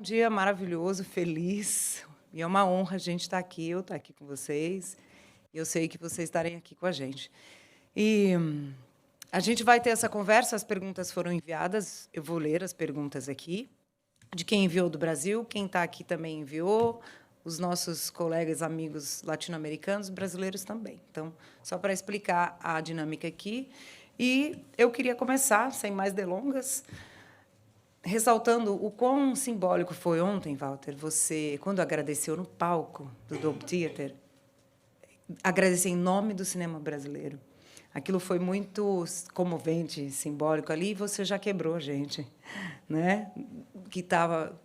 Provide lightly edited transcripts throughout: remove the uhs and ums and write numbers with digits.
dia maravilhoso, feliz. E é uma honra a gente estar aqui, eu estar aqui com vocês. E eu sei que vocês estarem aqui com a gente. E a gente vai ter essa conversa, as perguntas foram enviadas, eu vou ler as perguntas aqui, de quem enviou do Brasil, quem está aqui também enviou, os nossos colegas, amigos latino-americanos, brasileiros também. Então, só para explicar a dinâmica aqui. E eu queria começar, sem mais delongas, ressaltando o quão simbólico foi ontem, Walter, você, quando agradeceu no palco do Dome Theater, agradecer em nome do cinema brasileiro. Aquilo foi muito comovente, simbólico ali, e você já quebrou a gente, né? Que estava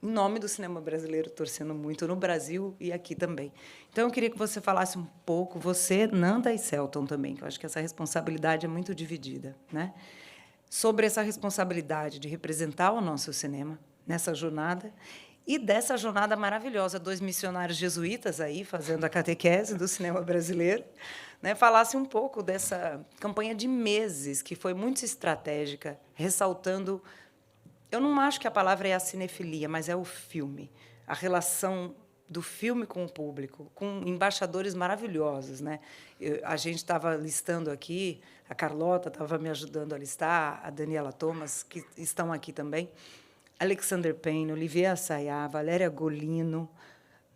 em nome do cinema brasileiro, torcendo muito no Brasil e aqui também. Então, eu queria que você falasse um pouco, você, Nanda e Selton também, que eu acho que essa responsabilidade é muito dividida, né? Sobre essa responsabilidade de representar o nosso cinema nessa jornada e dessa jornada maravilhosa, 2 missionários jesuítas aí fazendo a catequese do cinema brasileiro, né? Falasse um pouco dessa campanha de meses que foi muito estratégica, ressaltando, eu não acho que a palavra é a cinefilia, mas é o filme, a relação do filme com o público, com embaixadores maravilhosos, né? A gente estava listando aqui, a Carlota estava me ajudando a listar, a Daniela Thomas, que estão aqui também, Alexander Payne, Olivier Assayas, Valéria Golino,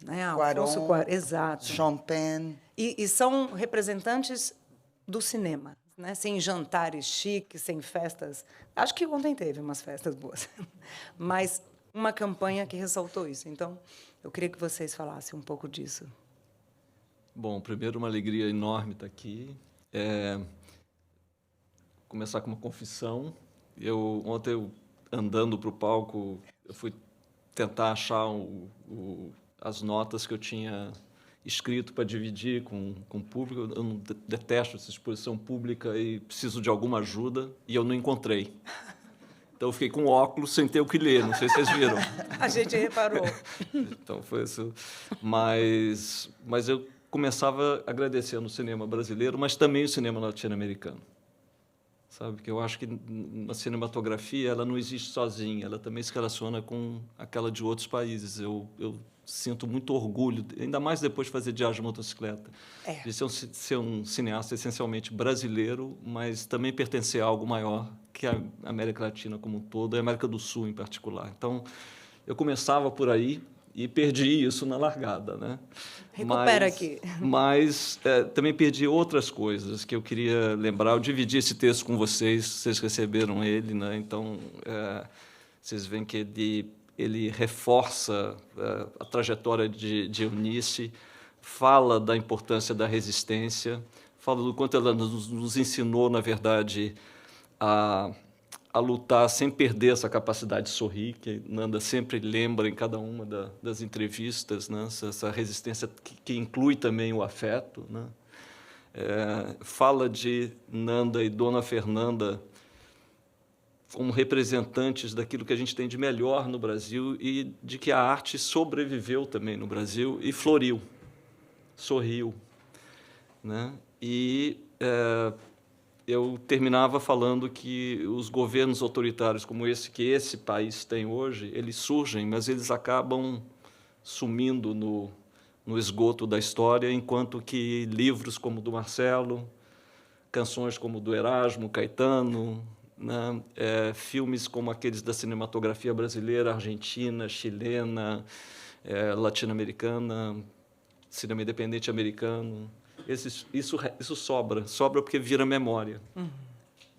né? Alfonso Cuarón, exato. Sean Penn. E são representantes do cinema, né? Sem jantares chiques, sem festas. Acho que ontem teve umas festas boas, mas uma campanha que ressaltou isso. Então, eu queria que vocês falassem um pouco disso. Bom, primeiro, uma alegria enorme estar aqui. Começar com uma confissão. Ontem, andando para o palco, eu fui tentar achar as notas que eu tinha escrito para dividir com o público. Eu não detesto essa exposição pública e preciso de alguma ajuda, e eu não encontrei. Então, eu fiquei com óculos sem ter o que ler, não sei se vocês viram. A gente reparou. Então, foi isso. Mas eu começava agradecendo o cinema brasileiro, mas também o cinema latino-americano. Sabe? Que eu acho que a cinematografia ela não existe sozinha, ela também se relaciona com aquela de outros países. Eu sinto muito orgulho, ainda mais depois de fazer Diário de Motocicleta, de ser um cineasta essencialmente brasileiro, mas também pertencer a algo maior que a América Latina como um todo, e a América do Sul em particular. Então, eu começava por aí e perdi isso na largada, né? Recupera aqui. Mas também perdi outras coisas que eu queria lembrar. Eu dividi esse texto com vocês receberam ele, né? Então, vocês veem que ele reforça a trajetória de Eunice, fala da importância da resistência, fala do quanto ela nos ensinou, na verdade, a lutar sem perder essa capacidade de sorrir, que Nanda sempre lembra em cada uma das entrevistas, né? Essa resistência que inclui também o afeto, né? Fala de Nanda e Dona Fernanda como representantes daquilo que a gente tem de melhor no Brasil e de que a arte sobreviveu também no Brasil e floriu, sorriu, né? E eu terminava falando que os governos autoritários como esse que esse país tem hoje, eles surgem, mas eles acabam sumindo no esgoto da história, enquanto que livros como o do Marcelo, canções como o do Erasmo, Caetano, né? Filmes como aqueles da cinematografia brasileira, argentina, chilena, latino-americana, cinema independente americano, isso sobra porque vira memória.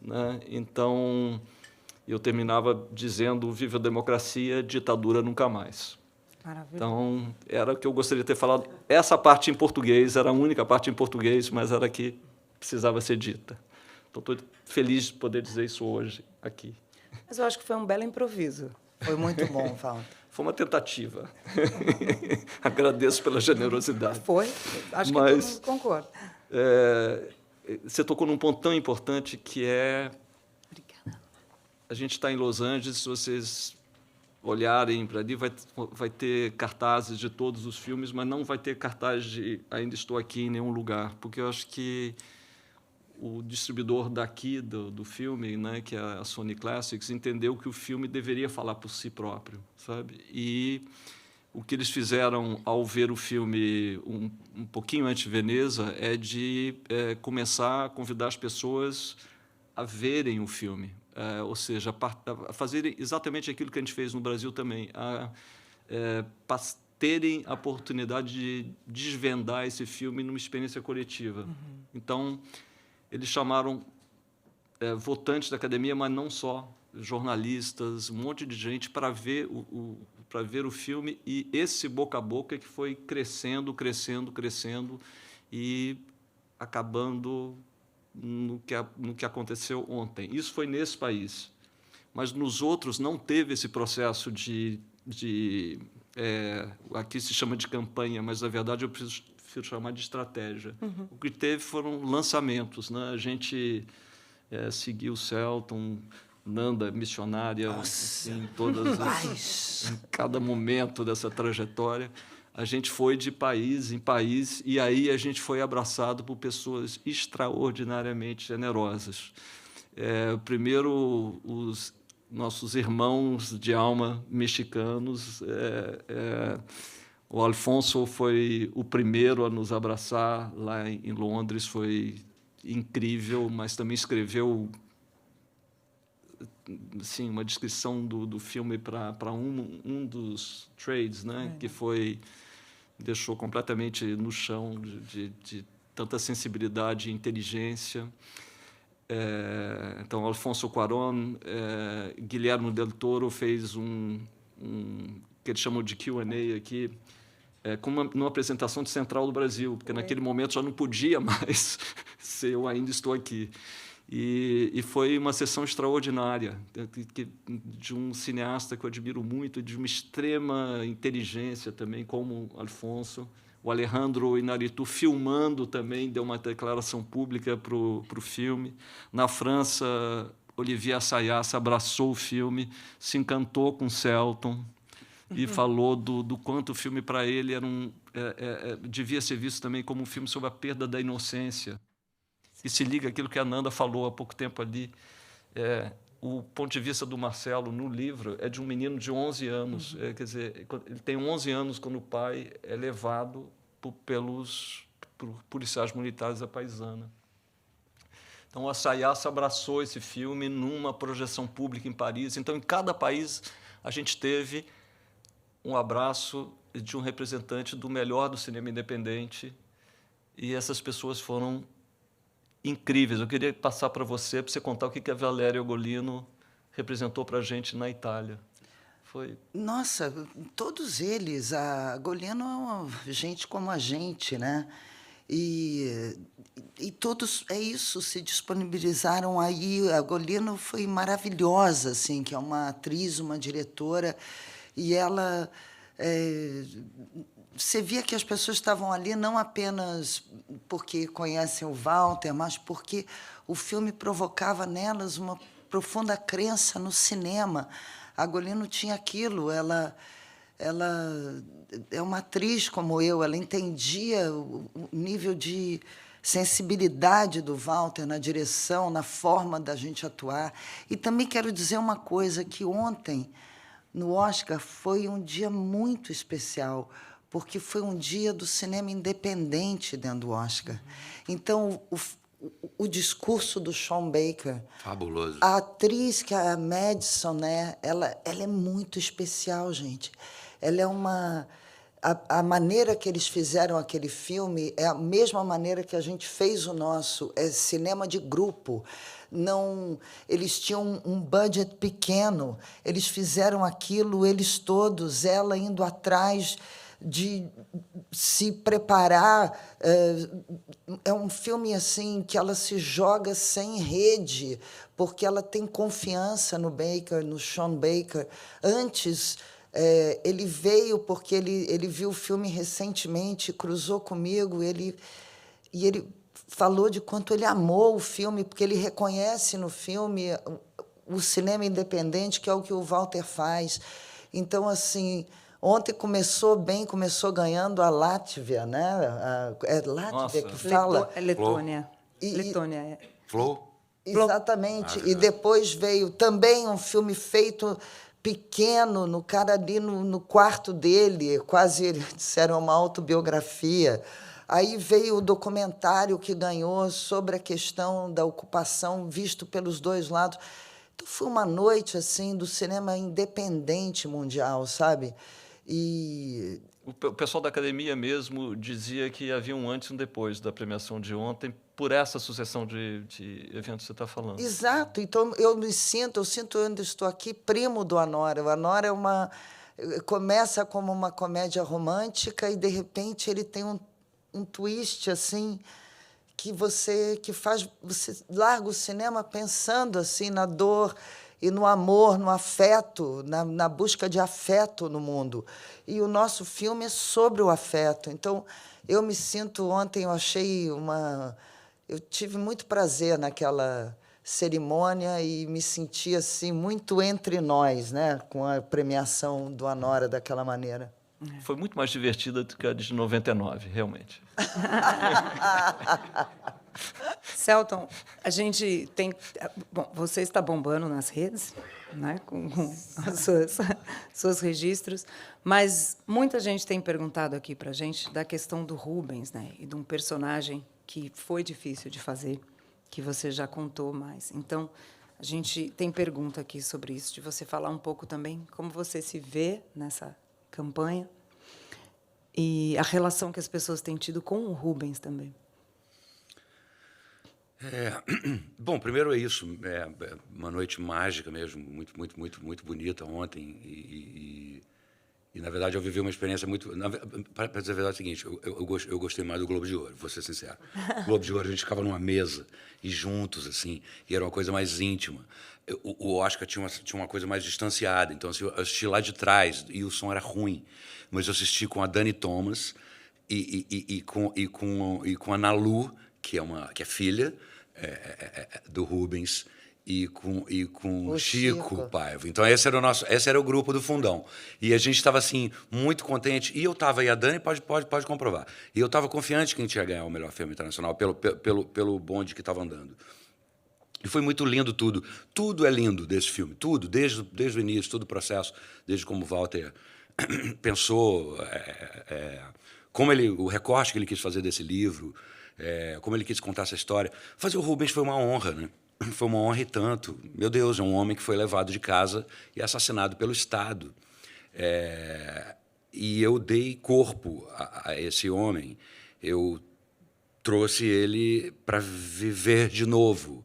Né? Então, eu terminava dizendo: viva a democracia, ditadura nunca mais. Maravilha. Então, era o que eu gostaria de ter falado. Essa parte em português era a única parte em português, mas era a que precisava ser dita. Então, estou feliz de poder dizer isso hoje, aqui. Mas eu acho que foi um belo improviso. Foi muito bom, Walter. Foi uma tentativa. Agradeço pela generosidade. Foi. Acho que todo mundo concorda. Você tocou num ponto tão importante que é... Obrigada. A gente está em Los Angeles, se vocês olharem para ali, vai ter cartazes de todos os filmes, mas não vai ter cartaz de Ainda Estou Aqui em nenhum lugar, porque eu acho que o distribuidor daqui do filme, né, que é a Sony Classics, entendeu que o filme deveria falar por si próprio, sabe? E o que eles fizeram ao ver o filme um pouquinho antes de Veneza é de começar a convidar as pessoas a verem o filme, ou seja, a fazerem exatamente aquilo que a gente fez no Brasil também, terem a oportunidade de desvendar esse filme numa experiência coletiva. Então, eles chamaram votantes da academia, mas não só, jornalistas, um monte de gente para ver o filme, e esse boca a boca que foi crescendo, crescendo, crescendo e acabando no que aconteceu ontem. Isso foi nesse país. Mas nos outros não teve esse processo aqui se chama de campanha, mas, na verdade, eu prefiro chamar de estratégia. O que teve foram lançamentos, né? A gente seguiu o Selton, Nanda, missionária, assim, em cada momento dessa trajetória. A gente foi de país em país e aí a gente foi abraçado por pessoas extraordinariamente generosas. Primeiro, os nossos irmãos de alma mexicanos. O Alfonso foi o primeiro a nos abraçar lá em Londres, foi incrível, mas também escreveu assim, uma descrição do filme para um dos trades, né, que deixou completamente no chão de tanta sensibilidade e inteligência. Então, Alfonso Cuarón, Guillermo del Toro fez que eles chamam de Q&A aqui, numa apresentação de Central do Brasil, porque naquele momento já não podia mais ser Eu Ainda Estou Aqui. E foi uma sessão extraordinária, de um cineasta que eu admiro muito, de uma extrema inteligência também, como Alfonso. O Alejandro Inarritu, filmando também, deu uma declaração pública para o filme. Na França, Olivier Assayas abraçou o filme, se encantou com Selton e falou do quanto o filme, para ele, devia ser visto também como um filme sobre a perda da inocência. E se liga aquilo que a Nanda falou há pouco tempo ali. O ponto de vista do Marcelo no livro é de um menino de 11 anos. Quer dizer, ele tem 11 anos quando o pai é levado por policiais militares da paisana. Então, o Assayas abraçou esse filme numa projeção pública em Paris. Então, em cada país, a gente teve um abraço de um representante do melhor do cinema independente, e essas pessoas foram incríveis. Eu queria passar para você contar o que a Valéria Ugolino representou para a gente na Itália. Nossa, todos eles. A Golino é uma gente como a gente, né? E todos, isso, se disponibilizaram aí. A Golino foi maravilhosa, assim, que é uma atriz, uma diretora, e ela... você via que as pessoas estavam ali não apenas porque conhecem o Walter, mas porque o filme provocava nelas uma profunda crença no cinema. A Golino tinha aquilo, ela é uma atriz como eu, ela entendia o nível de sensibilidade do Walter na direção, na forma da gente atuar. E também quero dizer uma coisa, que ontem, no Oscar, foi um dia muito especial, porque foi um dia do cinema independente dentro do Oscar. Então, o discurso do Sean Baker... Fabuloso. A atriz, que é a Madison, né, ela é muito especial, gente. Ela é uma... A maneira que eles fizeram aquele filme é a mesma maneira que a gente fez o nosso. É cinema de grupo. Não, eles tinham um budget pequeno. Eles fizeram aquilo, eles todos, ela indo atrás de se preparar. É um filme assim que ela se joga sem rede, porque ela tem confiança no Baker, no Sean Baker. Antes, ele veio porque ele viu o filme recentemente, cruzou comigo, e ele falou de quanto ele amou o filme, porque ele reconhece no filme o cinema independente, que é o que o Walter faz. Então, assim... Ontem começou bem, começou ganhando a Látvia, né? É Látvia que fala? Letônia. Letônia, é. Flow? Exatamente. E depois veio também um filme feito pequeno, no cara ali no quarto dele, quase eles disseram uma autobiografia. Aí veio o documentário que ganhou sobre a questão da ocupação, visto pelos dois lados. Então foi uma noite assim do cinema independente mundial, sabe? E O pessoal da academia mesmo dizia que havia um antes e um depois da premiação de ontem, por essa sucessão de eventos que você está falando. exato. Então eu sinto onde estou aqui primo do Anora. O Anora é começa como uma comédia romântica e de repente ele tem um twist assim que faz você larga o cinema pensando assim na dor e no amor, no afeto, na busca de afeto no mundo. E o nosso filme é sobre o afeto. Então, eu me sinto ontem, eu tive muito prazer naquela cerimônia e me senti assim muito entre nós, né, com a premiação do Anora daquela maneira. Foi muito mais divertida do que a de 99, realmente. Selton, a gente tem... Bom, você está bombando nas redes, né, com os seus registros, mas muita gente tem perguntado aqui para a gente da questão do Rubens, né, e de um personagem que foi difícil de fazer, que você já contou mais. Então, a gente tem pergunta aqui sobre isso, de você falar um pouco também como você se vê nessa campanha e a relação que as pessoas têm tido com o Rubens também. Bom, primeiro é isso, uma noite mágica mesmo, muito bonita ontem e, na verdade, eu vivi uma experiência muito... Para dizer a verdade é o seguinte, eu gostei mais do Globo de Ouro, vou ser sincero. O Globo de Ouro, a gente ficava numa mesa e juntos, assim, e era uma coisa mais íntima. O Oscar tinha uma coisa mais distanciada, então assim, eu assisti lá de trás e o som era ruim, mas eu assisti com a Dani Thomas e com a Nalu, que é filha do Rubens, e com o Chico Paiva. Então esse era o grupo do fundão. E a gente estava assim muito contente. E eu estava, e a Dani pode comprovar. E eu estava confiante que a gente ia ganhar o melhor filme internacional pelo bonde que estava andando. E foi muito lindo tudo. Tudo é lindo desse filme, tudo, desde o início, todo o processo, desde como o Walter pensou, como o recorte que ele quis fazer desse livro, como ele quis contar essa história. Fazer o Rubens foi uma honra, né? Foi uma honra e tanto. Meu Deus, é um homem que foi levado de casa e assassinado pelo Estado. E eu dei corpo a esse homem. Eu trouxe ele para viver de novo.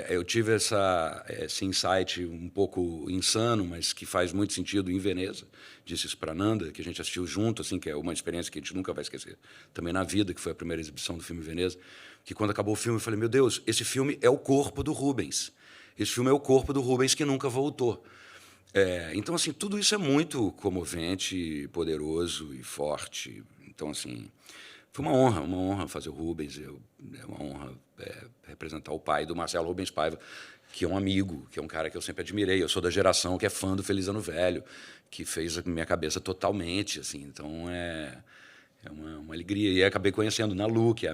Eu tive esse insight um pouco insano, mas que faz muito sentido em Veneza. Disse isso para Nanda, que a gente assistiu junto, assim, que é uma experiência que a gente nunca vai esquecer também na vida, que foi a primeira exibição do filme em Veneza, que quando acabou o filme eu falei, meu Deus, esse filme é o corpo do Rubens. Esse filme é o corpo do Rubens que nunca voltou. Então, assim, tudo isso é muito comovente, poderoso e forte. Então, assim, foi uma honra fazer o Rubens. É uma honra representar o pai do Marcelo Rubens Paiva, que é um amigo, que é um cara que eu sempre admirei. Eu sou da geração que é fã do Feliz Ano Velho, que fez a minha cabeça totalmente, assim. Então, é uma alegria. E acabei conhecendo Nalu, que é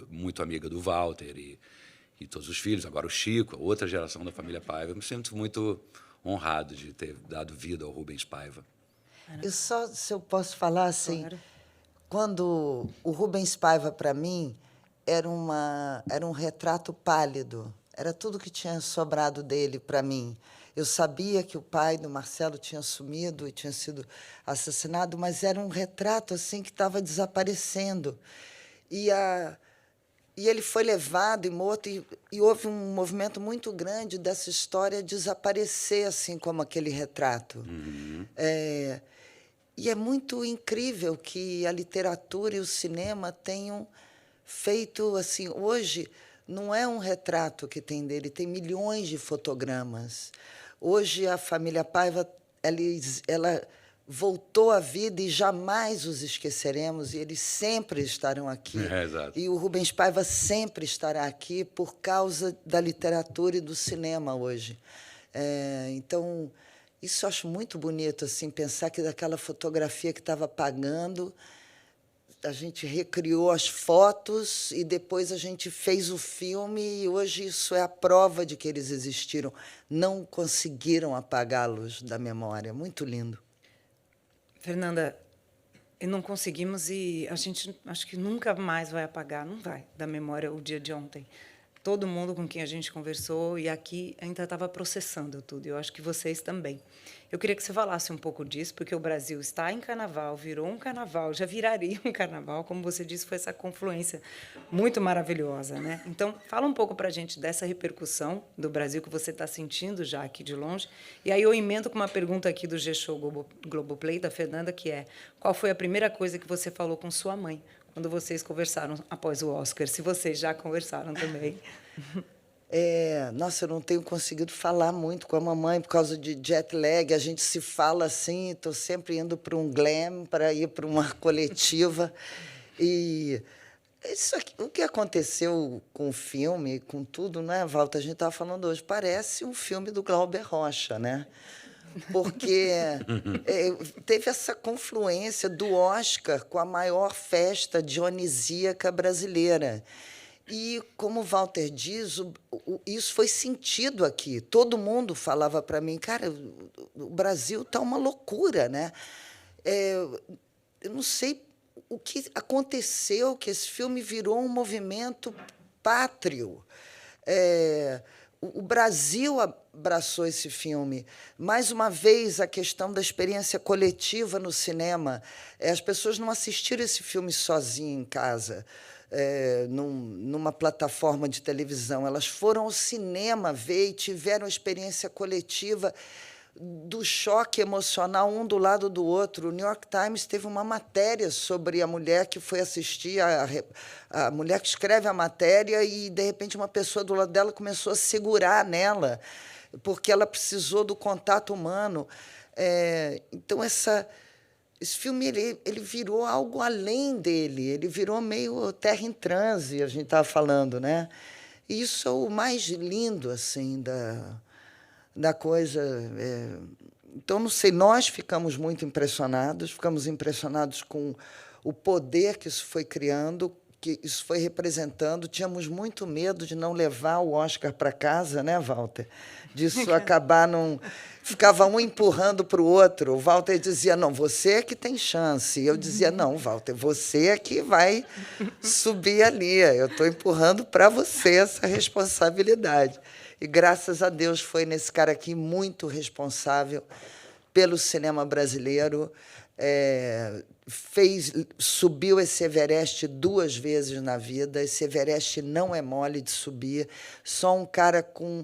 muito amiga do Walter e todos os filhos. Agora o Chico, a outra geração da família Paiva. Eu me sinto muito honrado de ter dado vida ao Rubens Paiva. Eu só, se eu posso falar assim, Claro. quando o Rubens Paiva, para mim, era um retrato pálido. Era tudo que tinha sobrado dele para mim. Eu sabia que o pai do Marcelo tinha sumido e tinha sido assassinado, mas era um retrato assim que estava desaparecendo. E ele foi levado e morto, e houve um movimento muito grande dessa história desaparecer, assim como aquele retrato. Uhum. E é muito incrível que a literatura e o cinema tenham feito assim. Hoje não é um retrato que tem dele, tem milhões de fotogramas. Hoje a família Paiva ela voltou à vida e jamais os esqueceremos, e eles sempre estarão aqui. Exato. E o Rubens Paiva sempre estará aqui por causa da literatura e do cinema hoje. Então, isso eu acho muito bonito, assim, pensar que daquela fotografia que estava apagando a gente recriou as fotos e depois a gente fez o filme e hoje isso é a prova de que eles existiram. Não conseguiram apagá-los da memória. Muito lindo. Fernanda, e não conseguimos e a gente acho que nunca mais vai apagar, não vai, da memória o dia de ontem. Todo mundo com quem a gente conversou e aqui ainda estava processando tudo. Eu acho que vocês também. Eu queria que você falasse um pouco disso, porque o Brasil está em carnaval, virou um carnaval, já viraria um carnaval, como você disse, foi essa confluência muito maravilhosa, né? Então, fala um pouco para a gente dessa repercussão do Brasil que você está sentindo já aqui de longe. E aí eu emendo com uma pergunta aqui do G-Show Globoplay, da Fernanda, que é: qual foi a primeira coisa que você falou com sua mãe quando vocês conversaram após o Oscar? Se vocês já conversaram também. Nossa, eu não tenho conseguido falar muito com a mamãe por causa de jet lag. A gente se fala assim, estou sempre indo para um glam, para ir para uma coletiva. E isso aqui, o que aconteceu com o filme, com tudo, né, Walter? A gente estava falando hoje, parece um filme do Glauber Rocha, né? Porque teve essa confluência do Oscar com a maior festa dionisíaca brasileira. E, como o Walter diz, isso foi sentido aqui. Todo mundo falava para mim, cara, o Brasil está uma loucura, né? Eu não sei o que aconteceu, que esse filme virou um movimento pátrio. O Brasil abraçou esse filme. Mais uma vez, a questão da experiência coletiva no cinema. As pessoas não assistiram esse filme sozinhas em casa, numa plataforma de televisão. Elas foram ao cinema ver e tiveram a experiência coletiva do choque emocional, um do lado do outro. O New York Times teve uma matéria sobre a mulher que foi assistir, a mulher que escreve a matéria e, de repente, uma pessoa do lado dela começou a segurar nela, porque ela precisou do contato humano. Então, esse filme ele virou algo além dele, ele virou meio terra em transe, a gente estava falando, né? E isso é o mais lindo assim da coisa. Então, não sei, nós ficamos muito impressionados, com o poder que isso foi criando, que isso foi representando. Tínhamos muito medo de não levar o Oscar para casa, né, Walter? Disso acabar não... Ficava um empurrando para o outro. O Walter dizia, não, você é que tem chance. E eu dizia, não, Walter, você é que vai subir ali. Eu estou empurrando para você essa responsabilidade. E, graças a Deus, foi nesse cara aqui muito responsável pelo cinema brasileiro. Subiu esse Everest 2 vezes na vida. Esse Everest não é mole de subir. Só um cara com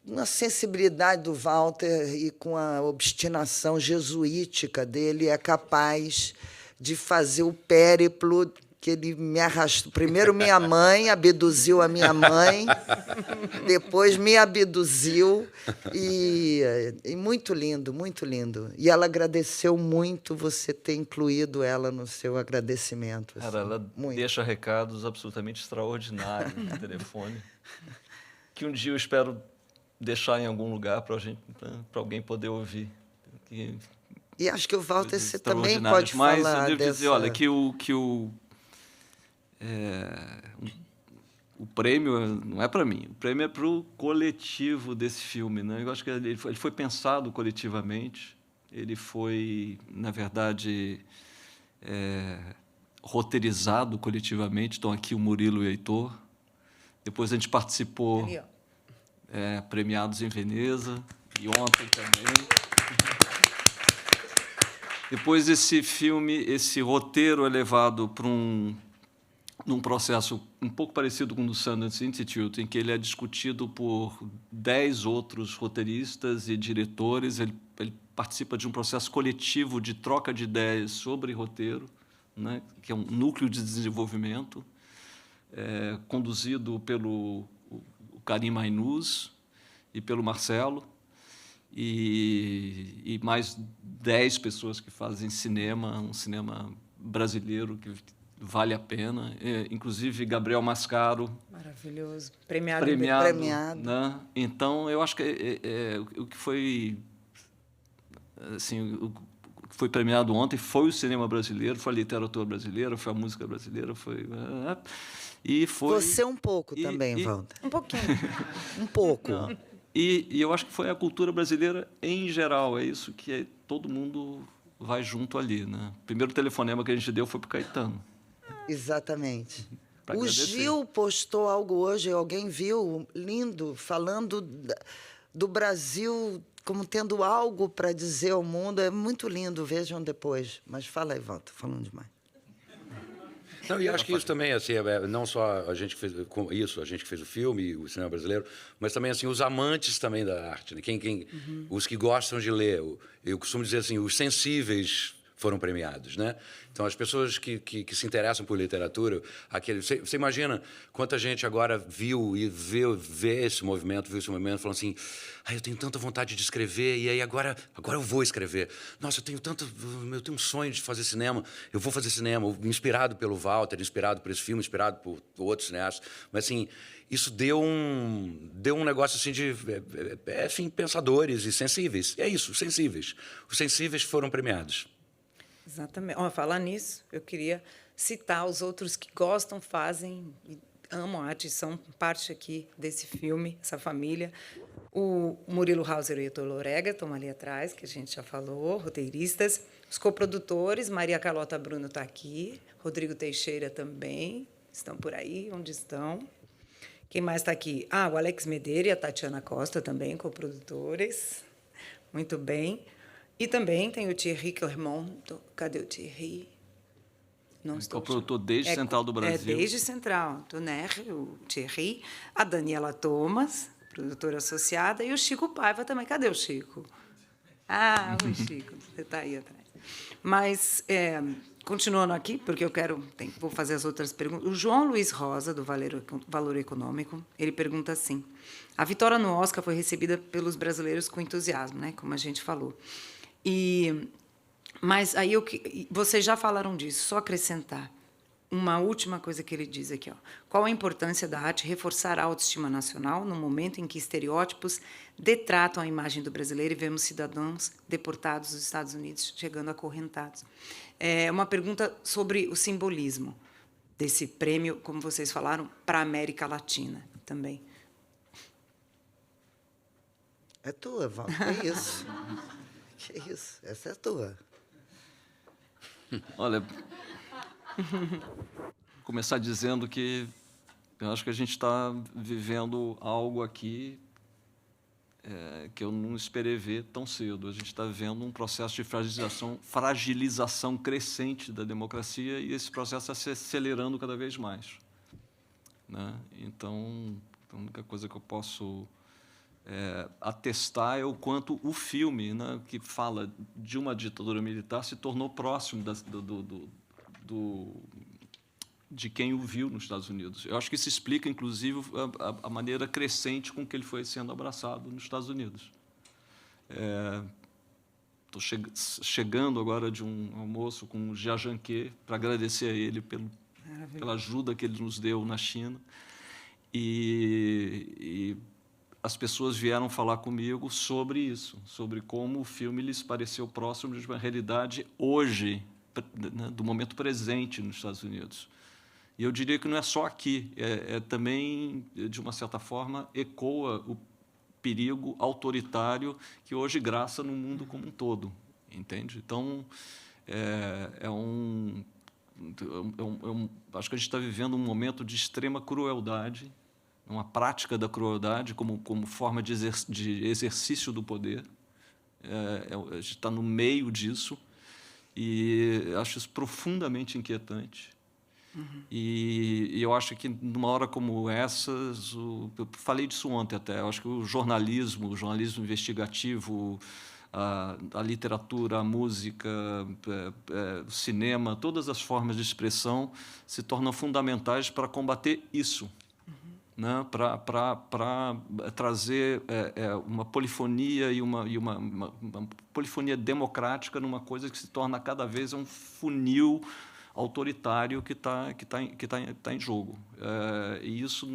uma sensibilidade do Walter e com a obstinação jesuítica dele é capaz de fazer o périplo que ele me arrastou. Primeiro, minha mãe abduziu a minha mãe, depois me abduziu, e muito lindo, muito lindo. E ela agradeceu muito você ter incluído ela no seu agradecimento. Assim, cara, ela muito. Deixa recados absolutamente extraordinários no telefone, que um dia eu espero deixar em algum lugar para alguém poder ouvir. E acho que o Walter, você também pode falar dessa... Mas eu devo dizer, olha, o prêmio não é para mim, o prêmio é para o coletivo desse filme, né? Eu acho que ele foi pensado coletivamente, ele foi, na verdade, roteirizado coletivamente. Estão aqui o Murilo e o Heitor. Depois a gente participou, premiados em Veneza, e ontem também. Depois esse roteiro é levado para num processo um pouco parecido com o do Sundance Institute, em que ele é discutido por 10 outros roteiristas e diretores. Ele participa de um processo coletivo de troca de ideias sobre roteiro, né, que é um núcleo de desenvolvimento, conduzido pelo Karim Mainuz e pelo Marcelo, e mais 10 pessoas que fazem cinema, um cinema brasileiro que vale a pena, inclusive Gabriel Mascaro. Maravilhoso. Premiado. Né? Então, eu acho que o que foi... Assim, foi premiado ontem foi o cinema brasileiro, foi a literatura brasileira, foi a música brasileira, foi... E foi... Você um pouco também, Walter. Um pouquinho. Um pouco. Não. E eu acho que foi a cultura brasileira em geral, é isso que todo mundo vai junto ali, né? O primeiro telefonema que a gente deu foi para o Caetano. Exatamente. Pra O agradecer. Gil postou algo hoje, alguém viu, lindo, falando do Brasil como tendo algo para dizer ao mundo. É muito lindo, vejam depois. Mas fala aí, Walter, falando demais. Não, e acho que isso também, assim, não só a gente que fez isso, a gente que fez o filme, o cinema brasileiro, mas também assim os amantes também da arte, né? Os que gostam de ler. Eu costumo dizer assim, os sensíveis foram premiados, né? Então, as pessoas que se interessam por literatura, você imagina quanta gente agora viu e vê esse movimento, falando assim, eu tenho tanta vontade de escrever, e aí agora eu vou escrever. Nossa, eu tenho um sonho de fazer cinema, eu vou fazer cinema, inspirado pelo Walter, inspirado por esse filme, inspirado por outros cineastas. Mas, assim, isso deu um negócio assim de, enfim, pensadores e sensíveis. É isso, sensíveis. Os sensíveis foram premiados. Exatamente. Falar nisso, eu queria citar os outros que gostam, fazem e amam a arte, são parte aqui desse filme, essa família. O Murilo Hauser e o Heitor Lorega estão ali atrás, que a gente já falou, roteiristas. Os coprodutores, Maria Carlota Bruno está aqui, Rodrigo Teixeira também, estão por aí, onde estão. Quem mais está aqui? O Alex Medeira e a Tatiana Costa também, coprodutores. Muito bem. E também tem o Thierry Clermont. Cadê o Thierry? Não estou. Co-produtor desde Central do Brasil. Desde Central. Toner, o Thierry. A Daniela Thomas, produtora associada. E o Chico Paiva também. Cadê o Chico? O Chico. Você está aí atrás. Mas, continuando aqui, porque vou fazer as outras perguntas. O João Luiz Rosa, do Valor Econômico, ele pergunta assim: a vitória no Oscar foi recebida pelos brasileiros com entusiasmo, né? Como a gente falou. Mas aí vocês já falaram disso, só acrescentar uma última coisa que ele diz aqui. Qual a importância da arte reforçar a autoestima nacional no momento em que estereótipos detratam a imagem do brasileiro e vemos cidadãos deportados dos Estados Unidos chegando acorrentados? É uma pergunta sobre o simbolismo desse prêmio, como vocês falaram, para a América Latina também. É tua, Walter, que isso? Que isso? Essa é tua. Olha, começar dizendo que eu acho que a gente está vivendo algo aqui que eu não esperei ver tão cedo. A gente está vendo um processo de fragilização crescente da democracia e esse processo está se acelerando cada vez mais, né? Então, a única coisa que eu posso atestar é o quanto o filme, né, que fala de uma ditadura militar se tornou próximo de quem o viu nos Estados Unidos. Eu acho que isso explica, inclusive, a maneira crescente com que ele foi sendo abraçado nos Estados Unidos. Estou chegando agora de um almoço com o Jia Zhangke para agradecer a ele pela ajuda que ele nos deu na China. E as pessoas vieram falar comigo sobre isso, sobre como o filme lhes pareceu próximo de uma realidade hoje, né, do momento presente nos Estados Unidos. E eu diria que não é só aqui, também, de uma certa forma, ecoa o perigo autoritário que hoje graça no mundo como um todo, entende? Então, acho que a gente está vivendo um momento de extrema crueldade, uma prática da crueldade como forma de exercício do poder. A gente está no meio disso e acho isso profundamente inquietante. E eu acho que, numa hora como essa, eu falei disso ontem até, eu acho que o jornalismo investigativo, a literatura, a música, o cinema, todas as formas de expressão se tornam fundamentais para combater isso. Né, para trazer uma polifonia e uma polifonia democrática numa coisa que se torna cada vez um funil autoritário que tá em jogo. E isso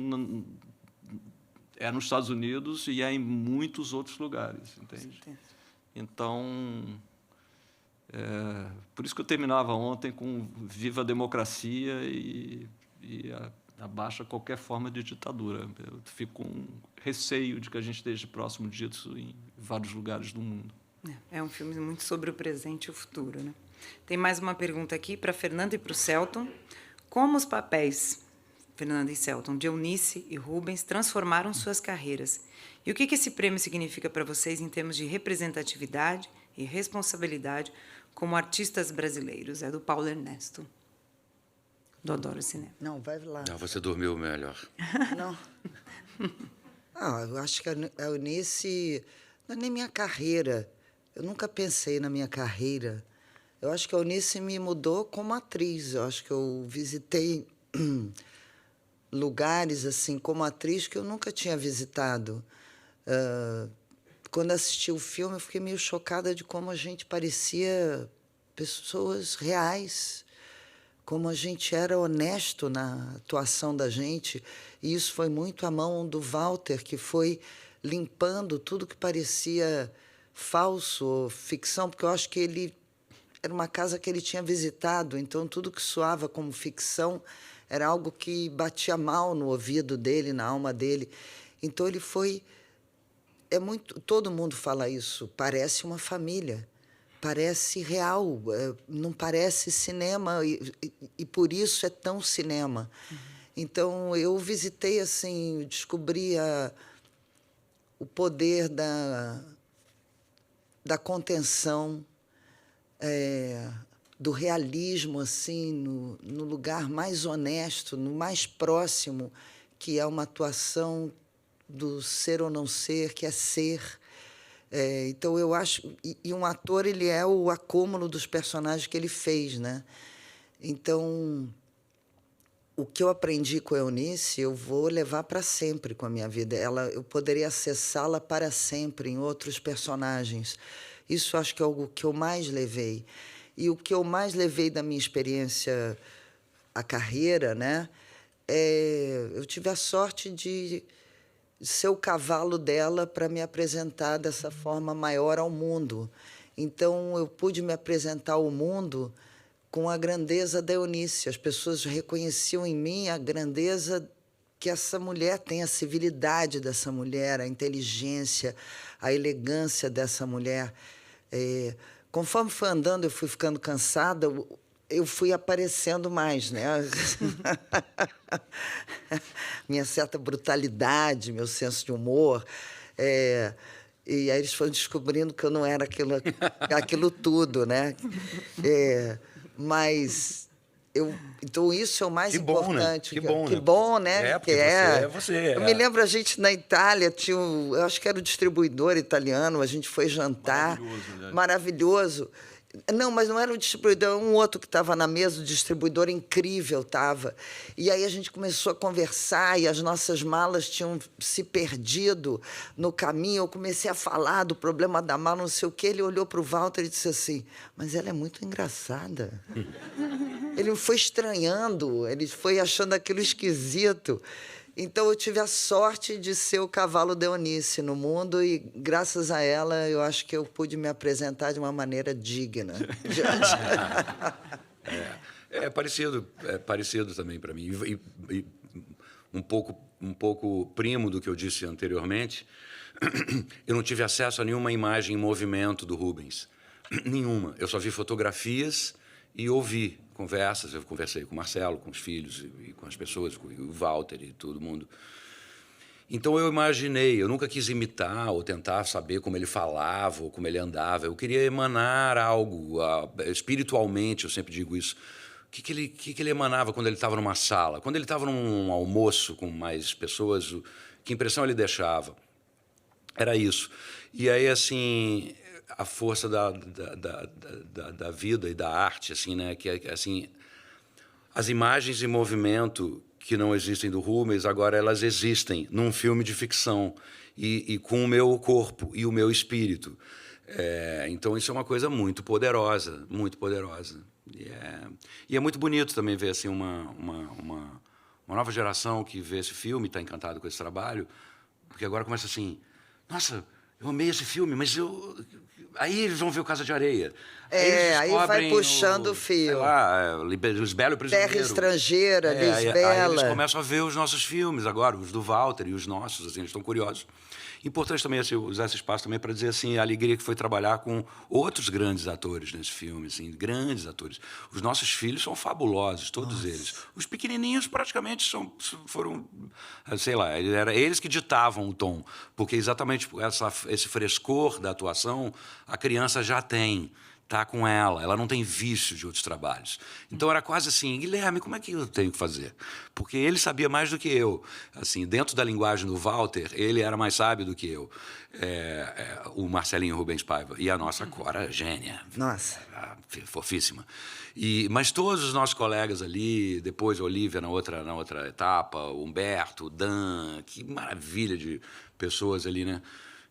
é nos Estados Unidos e é em muitos outros lugares, entende? Então, Por isso que eu terminava ontem com viva a democracia e abaixa qualquer forma de ditadura. Eu fico com receio de que a gente esteja próximo disso em vários lugares do mundo. É um filme muito sobre o presente e o futuro, né? Tem mais uma pergunta aqui para Fernanda e para o Selton. Como os papéis, Fernanda e Selton, de Eunice e Rubens, transformaram suas carreiras? E o que esse prêmio significa para vocês em termos de representatividade e responsabilidade como artistas brasileiros? É do Paulo Ernesto, do Adoro Cinema. Não, vai lá. Não, você dormiu melhor. Não. Eu acho que a Eunice não é nem minha carreira. Eu nunca pensei na minha carreira. Eu acho que a Eunice me mudou como atriz. Eu acho que eu visitei lugares assim como atriz que eu nunca tinha visitado. Quando assisti o filme, eu fiquei meio chocada de como a gente parecia pessoas reais, como a gente era honesto na atuação da gente. E isso foi muito a mão do Walter, que foi limpando tudo que parecia falso ou ficção, porque eu acho que ele era uma casa que ele tinha visitado, então tudo que soava como ficção era algo que batia mal no ouvido dele, na alma dele. Então ele foi... todo mundo fala isso, parece uma família, parece real, não parece cinema, e por isso é tão cinema. Então eu visitei, assim, descobri o poder da contenção, do realismo, assim, no lugar mais honesto, no mais próximo, que é uma atuação do ser ou não ser, que é ser. Então, eu acho... E um ator, ele é o acúmulo dos personagens que ele fez, né? Então, o que eu aprendi com a Eunice, eu vou levar para sempre com a minha vida. Eu poderia acessá-la para sempre em outros personagens. Isso acho que é algo que eu mais levei. E o que eu mais levei da minha experiência, a carreira, né? Eu tive a sorte de ser o cavalo dela para me apresentar dessa forma maior ao mundo. Então, eu pude me apresentar ao mundo com a grandeza da Eunice. As pessoas reconheciam em mim a grandeza que essa mulher tem, a civilidade dessa mulher, a inteligência, a elegância dessa mulher. Conforme foi andando, eu fui ficando cansada, eu fui aparecendo mais, né? Minha certa brutalidade, meu senso de humor. E aí eles foram descobrindo que eu não era aquilo tudo, né? Mas então isso é o mais importante. Né? Que bom, né? Que bom, né? Porque é você. Eu me lembro, a gente na Itália tinha eu acho que era o distribuidor italiano, a gente foi jantar. Maravilhoso. Não, mas não era o distribuidor, um outro que estava na mesa, o distribuidor incrível estava. E aí a gente começou a conversar e as nossas malas tinham se perdido no caminho. Eu comecei a falar do problema da mala, não sei o quê. Ele olhou para o Walter e disse assim, mas ela é muito engraçada. Ele foi estranhando, ele foi achando aquilo esquisito. Então, eu tive a sorte de ser o cavalo da Eunice no mundo e, graças a ela, eu acho que eu pude me apresentar de uma maneira digna. É parecido também para mim. E um pouco primo do que eu disse anteriormente, eu não tive acesso a nenhuma imagem em movimento do Rubens. Nenhuma. Eu só vi fotografias e ouvi conversas. Eu conversei com o Marcelo, com os filhos e com as pessoas, com o Walter e todo mundo. Então, eu imaginei, eu nunca quis imitar ou tentar saber como ele falava ou como ele andava. Eu queria emanar algo, espiritualmente, eu sempre digo isso. O que ele emanava quando ele estava numa sala? Quando ele estava num almoço com mais pessoas, que impressão ele deixava? Era isso. E aí, assim, a força da vida e da arte, assim, né? Que assim, as imagens em movimento que não existem do Rubens, agora elas existem num filme de ficção e com o meu corpo e o meu espírito. Então, isso é uma coisa muito poderosa, muito poderosa. E é muito bonito também ver assim, uma nova geração que vê esse filme, está encantado com esse trabalho, porque agora começa assim, nossa, eu amei esse filme, mas eu... Aí eles vão ver o Casa de Areia. Eles Aí vai descobrem puxando o sei fio. lá, Lisbela e o Prisioneiro. Terra Estrangeira, Aí eles Lisbela. começam a ver os nossos filmes agora, os do Walter e os nossos, assim, eles estão curiosos. Importante também assim, usar esse espaço também para dizer assim, a alegria que foi trabalhar com outros grandes atores nesse filme, assim, grandes atores. Os nossos filhos são fabulosos, todos eles. Os pequenininhos praticamente foram, sei lá, era eles que ditavam o tom, porque exatamente esse frescor da atuação a criança já tem. Tá com ela não tem vício de outros trabalhos. Então era quase assim, Guilherme, como é que eu tenho que fazer? Porque ele sabia mais do que eu. Assim, dentro da linguagem do Walter, ele era mais sábio do que eu. O Marcelinho Rubens Paiva. E a nossa Cora, gênia. Nossa. Fofíssima. Mas todos os nossos colegas ali, depois a Olivia na outra etapa, o Humberto, o Dan, que maravilha de pessoas ali, né?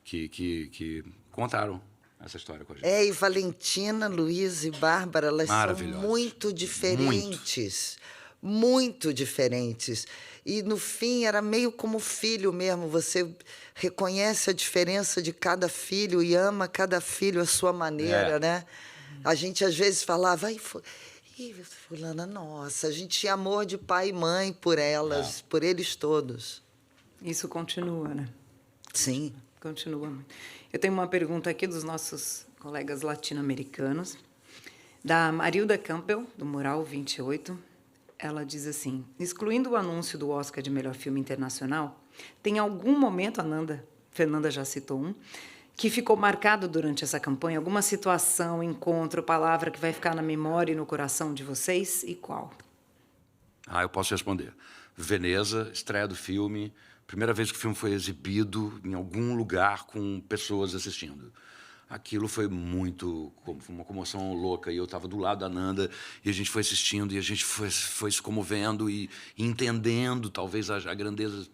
Que contaram essa história com a gente. E Valentina, Luiz e Bárbara, elas são muito diferentes. Muito diferentes. E, no fim, era meio como filho mesmo. Você reconhece a diferença de cada filho e ama cada filho à sua maneira, né? A gente, às vezes, falava... fulana, nossa, a gente tinha amor de pai e mãe por elas, por eles todos. Isso continua, né? Sim. Continua. Eu tenho uma pergunta aqui dos nossos colegas latino-americanos, da Marilda Campbell, do Mural 28. Ela diz assim, excluindo o anúncio do Oscar de melhor filme internacional, tem algum momento, Fernanda já citou um, que ficou marcado durante essa campanha? Alguma situação, encontro, palavra que vai ficar na memória e no coração de vocês? E qual? Eu posso responder. Veneza, estreia do filme... Primeira vez que o filme foi exibido em algum lugar com pessoas assistindo. Aquilo foi uma comoção louca. E eu estava do lado da Nanda e a gente foi assistindo e a gente foi se comovendo e entendendo talvez a grandeza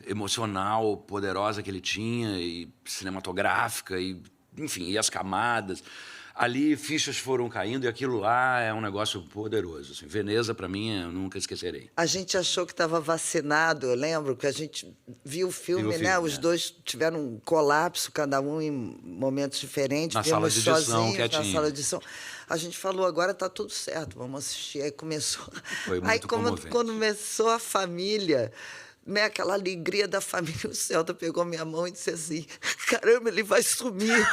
emocional, poderosa que ele tinha e cinematográfica enfim, e as camadas. Ali fichas foram caindo e aquilo lá é um negócio poderoso. Assim. Veneza, para mim, eu nunca esquecerei. A gente achou que estava vacinado, eu lembro que a gente viu o filme, né? Os dois tiveram um colapso, cada um em momentos diferentes. Na sala de edição, quietinho. Na sala de edição. A gente falou, agora está tudo certo, vamos assistir. Aí começou... Foi muito comovente. Quando começou a família... Né, aquela alegria da família, o Celta pegou minha mão e disse assim, caramba, ele vai sumir.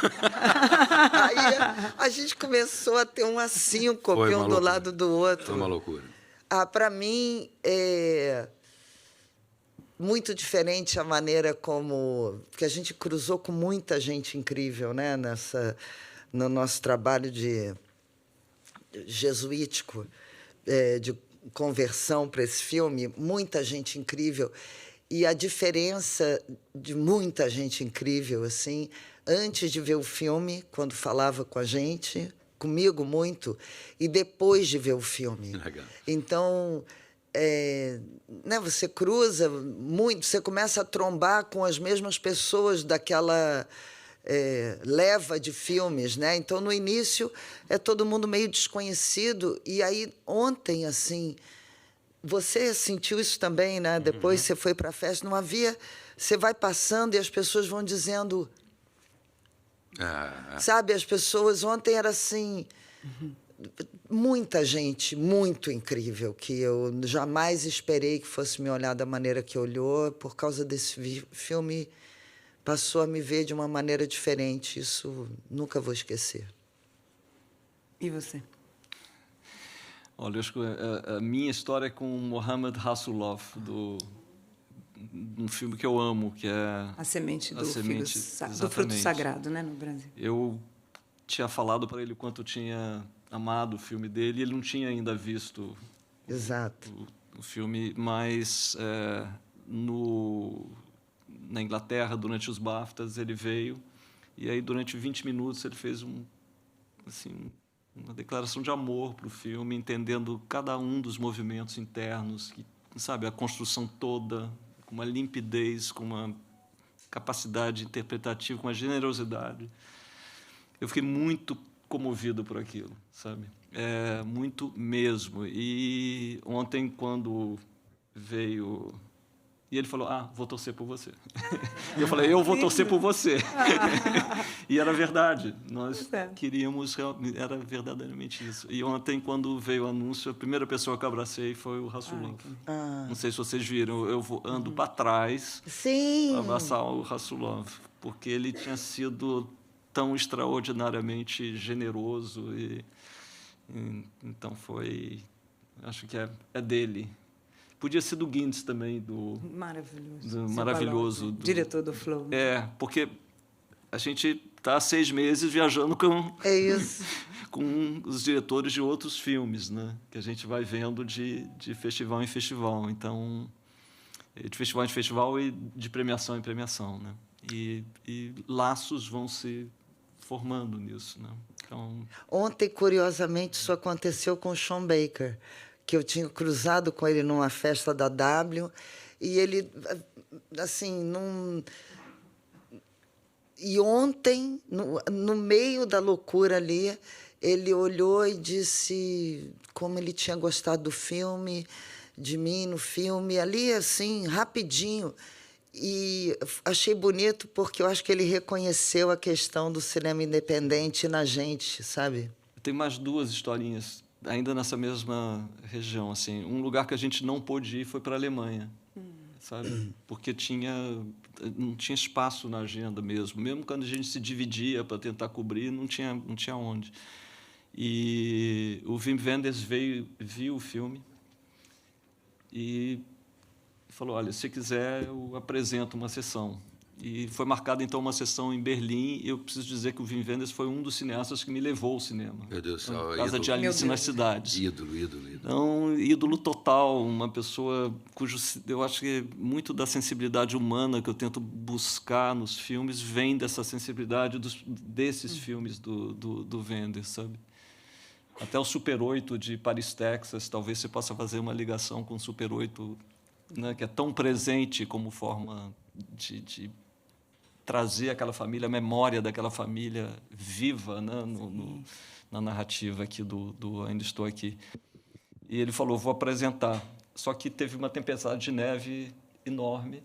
Aí a gente começou a ter uma síncope, um do lado do outro. Foi uma loucura. Para mim, é muito diferente a maneira como... Porque a gente cruzou com muita gente incrível, né, no nosso trabalho de jesuítico, de conversão para esse filme, muita gente incrível. E a diferença de muita gente incrível, assim, antes de ver o filme, quando falava com a gente, comigo muito, e depois de ver o filme. Legal. Então, né, você cruza muito, você começa a trombar com as mesmas pessoas daquela... leva de filmes, né? Então, no início, é todo mundo meio desconhecido. E aí, ontem, assim, você sentiu isso também, né? Depois você foi para a festa, não havia... Você vai passando e as pessoas vão dizendo... Sabe, as pessoas... Ontem era assim... Muita gente muito incrível, que eu jamais esperei que fosse me olhar da maneira que olhou. Por causa desse filme... passou a me ver de uma maneira diferente. Isso nunca vou esquecer. E você? Olha, eu acho que a minha história é com Mohamed Rasulov, um filme que eu amo, que é... A Semente do exatamente. Fruto Sagrado, né, no Brasil. Eu tinha falado para ele o quanto eu tinha amado o filme dele, e ele não tinha ainda visto Exato. o filme, mas na Inglaterra, durante os BAFTAs, ele veio, e aí, durante 20 minutos, ele fez uma declaração de amor para o filme, entendendo cada um dos movimentos internos, sabe, a construção toda, com uma limpidez, com uma capacidade interpretativa, com uma generosidade. Eu fiquei muito comovido por aquilo, sabe? Muito mesmo. E ontem, quando veio E ele falou, vou torcer por você. E eu falei, eu vou torcer por você. E era verdade. Nós queríamos, era verdadeiramente isso. E ontem, quando veio o anúncio, a primeira pessoa que eu abracei foi o Rassulov. Não sei se vocês viram, eu ando para trás Sim. para abraçar o Rassulov, porque ele tinha sido tão extraordinariamente generoso. Então foi... Acho que é dele. Podia ser do Guindes também, maravilhoso. Diretor do Flow. Porque a gente está há 6 meses viajando com os diretores de outros filmes, né? Que a gente vai vendo de festival em festival. Então, de festival em festival e de premiação em premiação, né? E laços vão se formando nisso, né? Então... Ontem, curiosamente, isso aconteceu com o Sean Baker, que eu tinha cruzado com ele numa festa da W, e ele, assim, E ontem, no meio da loucura ali, ele olhou e disse como ele tinha gostado do filme, de mim no filme, ali, assim, rapidinho. E achei bonito porque eu acho que ele reconheceu a questão do cinema independente na gente, sabe? Tem mais 2 historinhas ainda nessa mesma região, assim. Um lugar que a gente não pôde ir foi para a Alemanha, sabe? Porque não tinha espaço na agenda mesmo. Mesmo quando a gente se dividia para tentar cobrir, não tinha onde. E o Wim Wenders viu o filme e falou, olha, se quiser, eu apresento uma sessão. E foi marcada, então, uma sessão em Berlim, e eu preciso dizer que o Wim Wenders foi um dos cineastas que me levou ao cinema. Meu Deus do céu. Por causa de Alice nas Cidades. Ídolo. Então, ídolo total, uma pessoa cujo... Eu acho que muito da sensibilidade humana que eu tento buscar nos filmes vem dessa sensibilidade desses filmes do Wenders, sabe? Até o Super 8 de Paris, Texas, talvez você possa fazer uma ligação com o Super 8, né, que é tão presente como forma de trazer aquela família, a memória daquela família viva, né, na narrativa aqui do Ainda Estou Aqui. E ele falou, vou apresentar. Só que teve uma tempestade de neve enorme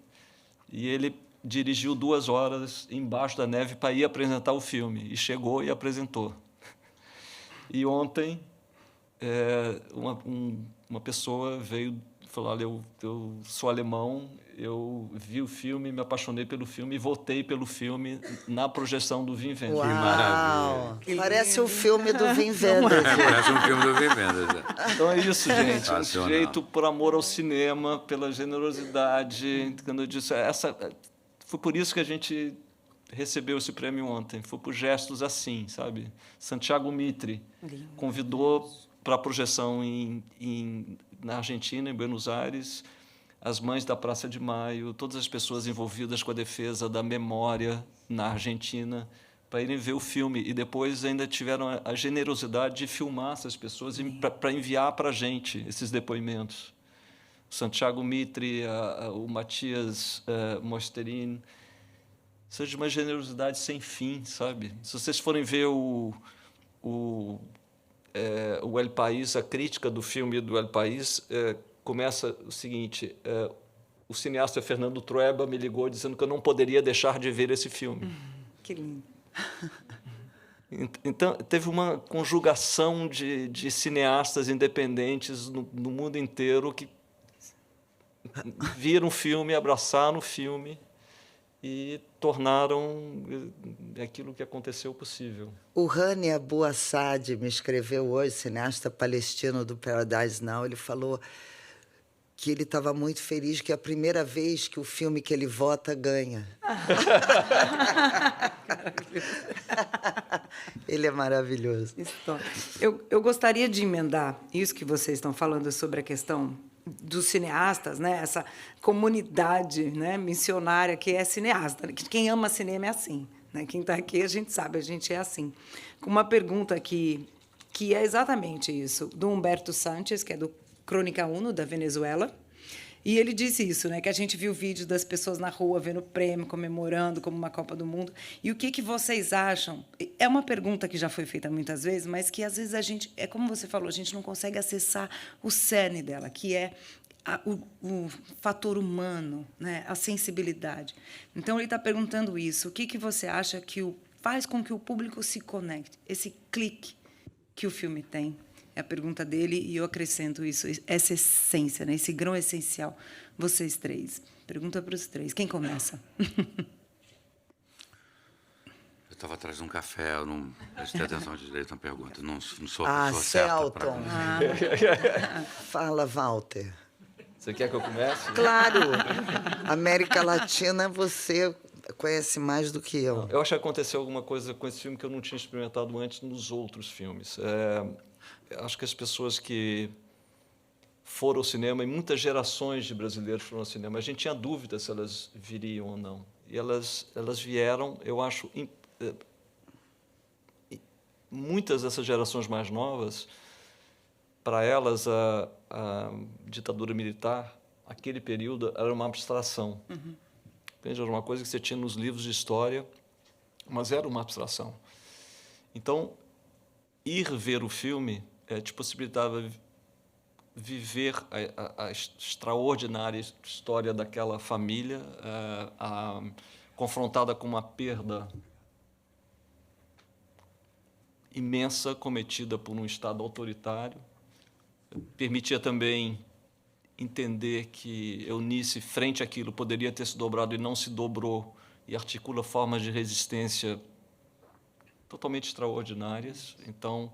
e ele dirigiu 2 horas embaixo da neve para ir apresentar o filme. E chegou e apresentou. E ontem, uma pessoa veio e falou, olha, eu sou alemão, eu vi o filme, me apaixonei pelo filme e votei pelo filme na projeção do Wim Wenders. Uau! Maravilha. Parece o filme do Wim Wenders. Parece um filme do Wim Wenders. Então é isso, gente. Um Nacional. jeito por amor ao cinema, pela generosidade. Quando eu disse, foi por isso que a gente recebeu esse prêmio ontem. Foi por gestos assim, sabe? Santiago Mitre convidou para a projeção na Argentina, em Buenos Aires, as mães da Praça de Maio, todas as pessoas envolvidas com a defesa da memória na Argentina, para irem ver o filme. E depois ainda tiveram a generosidade de filmar essas pessoas para enviar para a gente esses depoimentos. O Santiago Mitre, o Matias Mosterin, seja de uma generosidade sem fim, sabe? Se vocês forem ver o El País, a crítica do filme do El País, começa o seguinte, o cineasta Fernando Trueba me ligou dizendo que eu não poderia deixar de ver esse filme. Que lindo. Então, teve uma conjugação de cineastas independentes no mundo inteiro que viram o filme, abraçaram o filme e tornaram aquilo que aconteceu possível. O Hani Abu Assad me escreveu hoje, cineasta palestino do Paradise Now, ele falou que ele estava muito feliz que é a primeira vez que o filme que ele vota ganha. Ele é maravilhoso. Eu gostaria de emendar isso que vocês estão falando sobre a questão dos cineastas, né? Essa comunidade, né, missionária que é cineasta. Quem ama cinema é assim, né? Quem está aqui, a gente sabe, a gente é assim. Com uma pergunta que é exatamente isso, do Humberto Sánchez, que é do Crônica Uno, da Venezuela. E ele disse isso, né? Que a gente viu vídeos das pessoas na rua vendo o prêmio, comemorando como uma Copa do Mundo. E o que vocês acham? É uma pergunta que já foi feita muitas vezes, mas que às vezes a gente, como você falou, a gente não consegue acessar o cerne dela, que é o fator humano, né? A sensibilidade. Então, ele está perguntando isso. O que você acha que faz com que o público se conecte? Esse clique que o filme tem. É a pergunta dele, e eu acrescento isso, essa essência, né? Esse grão essencial. Vocês três. Pergunta para os três. Quem começa? Eu estava atrás de um café, eu não prestei atenção direito na pergunta. Não sou Ah, a pessoa certa para Celton. Fala, Walter. Você quer que eu comece? Claro. América Latina, você conhece mais do que eu. Eu acho que aconteceu alguma coisa com esse filme que eu não tinha experimentado antes nos outros filmes. Acho que as pessoas que foram ao cinema, e muitas gerações de brasileiros foram ao cinema, a gente tinha dúvida se elas viriam ou não. E elas vieram, eu acho, muitas dessas gerações mais novas, para elas a ditadura militar, aquele período, era uma abstração. Entende? Era uma coisa que você tinha nos livros de história, mas era uma abstração. Então, ir ver o filme te possibilitava viver a extraordinária história daquela família, confrontada com uma perda imensa cometida por um Estado autoritário. Permitia também entender que Eunice, frente àquilo, poderia ter se dobrado e não se dobrou, e articula formas de resistência totalmente extraordinárias. Então,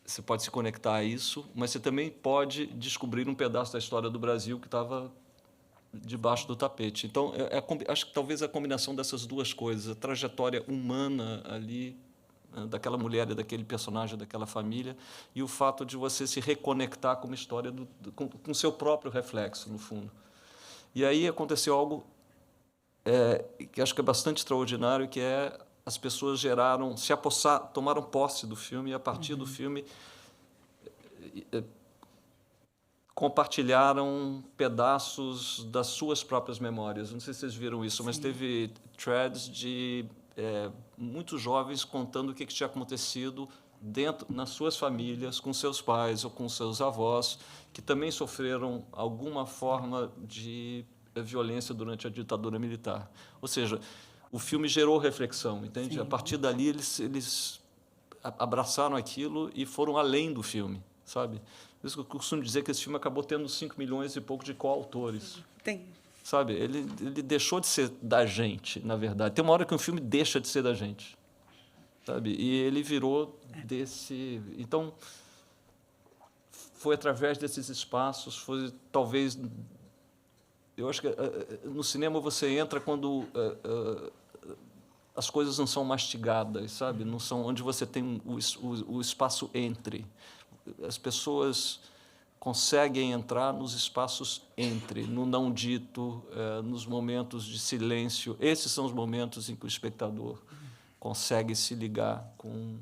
você pode se conectar a isso, mas você também pode descobrir um pedaço da história do Brasil que estava debaixo do tapete. Então, acho que talvez a combinação dessas duas coisas, a trajetória humana ali, daquela mulher e daquele personagem, daquela família, e o fato de você se reconectar com uma história com o seu próprio reflexo, no fundo. E aí aconteceu algo que acho que é bastante extraordinário, que é as pessoas tomaram posse do filme, e a partir do filme compartilharam pedaços das suas próprias memórias. Não sei se vocês viram isso, mas teve threads de muitos jovens contando o que tinha acontecido nas suas famílias, com seus pais ou com seus avós, que também sofreram alguma forma de violência durante a ditadura militar. Ou seja, o filme gerou reflexão, entende? Sim. A partir dali, eles abraçaram aquilo e foram além do filme, sabe? Por isso que eu costumo dizer que esse filme acabou tendo 5 milhões e pouco de coautores. Tem. Sabe? Ele deixou de ser da gente, na verdade. Tem uma hora que um filme deixa de ser da gente, sabe? E ele virou desse... Então, foi através desses espaços, foi talvez... Eu acho que no cinema você entra quando as coisas não são mastigadas, sabe? Não são onde você tem o espaço entre. As pessoas conseguem entrar nos espaços entre, no não dito, nos momentos de silêncio. Esses são os momentos em que o espectador consegue se ligar com